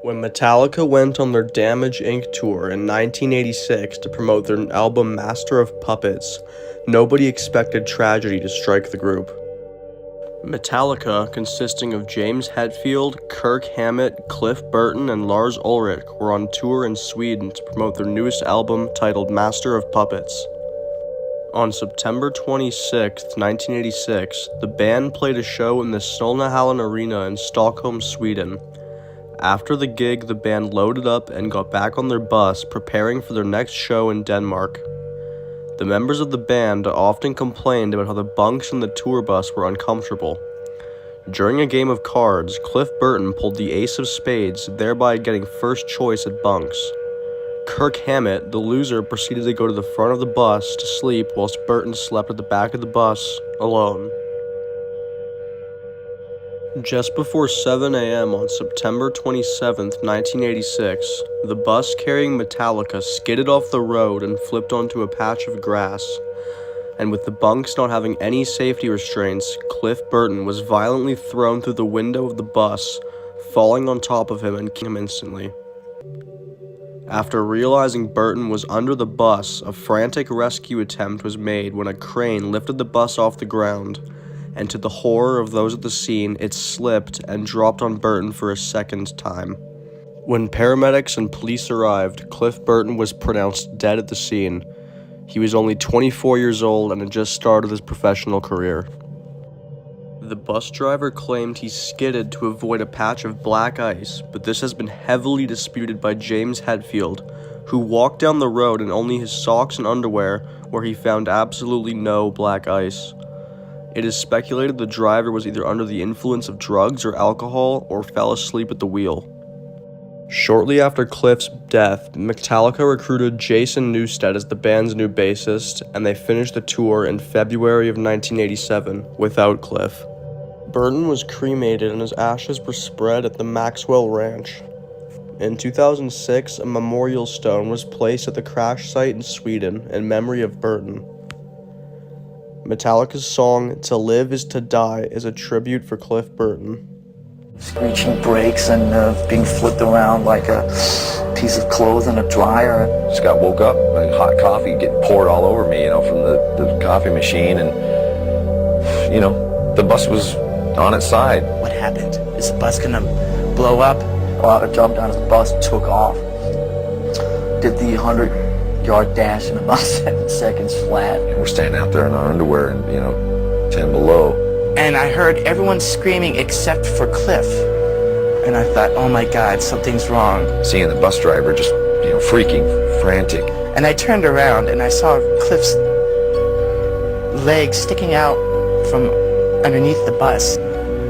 When Metallica went on their Damage Inc. tour in 1986 to promote their album Master of Puppets, nobody expected tragedy to strike the group. Metallica, consisting of James Hetfield, Kirk Hammett, Cliff Burton, and Lars Ulrich, were on tour in Sweden to promote their newest album titled Master of Puppets. On September 26, 1986, the band played a show in the Solnahallen Arena in Stockholm, Sweden. After the gig, the band loaded up and got back on their bus, preparing for their next show in Denmark. The members of the band often complained about how the bunks in the tour bus were uncomfortable. During a game of cards, Cliff Burton pulled the ace of spades, thereby getting first choice at bunks. Kirk Hammett, the loser, proceeded to go to the front of the bus to sleep whilst Burton slept at the back of the bus, alone. Just before 7 a.m. on September 27, 1986, the bus carrying Metallica skidded off the road and flipped onto a patch of grass. And with the bunks not having any safety restraints, Cliff Burton was violently thrown through the window of the bus, falling on top of him and killing him instantly. After realizing Burton was under the bus, a frantic rescue attempt was made when a crane lifted the bus off the ground, and to the horror of those at the scene, it slipped and dropped on Burton for a second time. When paramedics and police arrived, Cliff Burton was pronounced dead at the scene. He was only 24 years old and had just started his professional career. The bus driver claimed he skidded to avoid a patch of black ice, but this has been heavily disputed by James Hetfield, who walked down the road in only his socks and underwear, where he found absolutely no black ice. It is speculated the driver was either under the influence of drugs or alcohol or fell asleep at the wheel. Shortly after Cliff's death, Metallica recruited Jason Newsted as the band's new bassist, and they finished the tour in February of 1987 without Cliff. Burton was cremated and his ashes were spread at the Maxwell Ranch. In 2006, a memorial stone was placed at the crash site in Sweden in memory of Burton. Metallica's song "To Live Is to Die" is a tribute for Cliff Burton. Screeching brakes and being flipped around like a piece of clothes in a dryer. Just got woke up and hot coffee getting poured all over me, from the coffee machine, and, the bus was on its side. What happened? Is the bus gonna blow up? I jumped out of the bus, took off, did the 100-yard dash in about 7 seconds flat. And we're standing out there in our underwear and, 10 below. And I heard everyone screaming except for Cliff. And I thought, oh my God, something's wrong. Seeing the bus driver just, freaking frantic. And I turned around and I saw Cliff's legs sticking out from underneath the bus.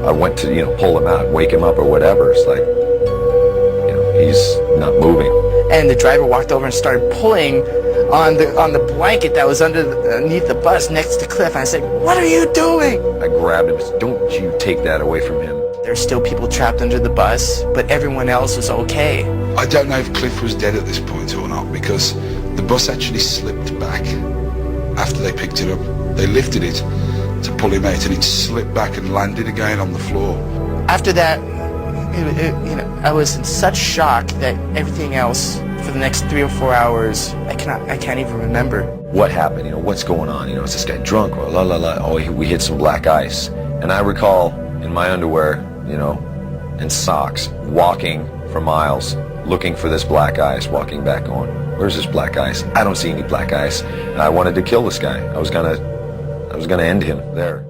I went to, pull him out, wake him up or whatever. It's like, he's not moving. And the driver walked over and started pulling on the blanket that was underneath the bus next to Cliff. And I said, "What are you doing?" I grabbed him and said, "Don't you take that away from him." There's still people trapped under the bus, but everyone else was okay. I don't know if Cliff was dead at this point or not, because the bus actually slipped back after they picked it up. They lifted it to pull him out and it slipped back and landed again on the floor. After that, I was in such shock that everything else for the next 3 or 4 hours, I can't even remember. What happened? What's going on? Is this guy drunk? Or la la la? Oh, we hit some black ice. And I recall in my underwear, and socks, walking for miles, looking for this black ice, walking back on. Where's this black ice? I don't see any black ice. And I wanted to kill this guy. I was gonna end him there.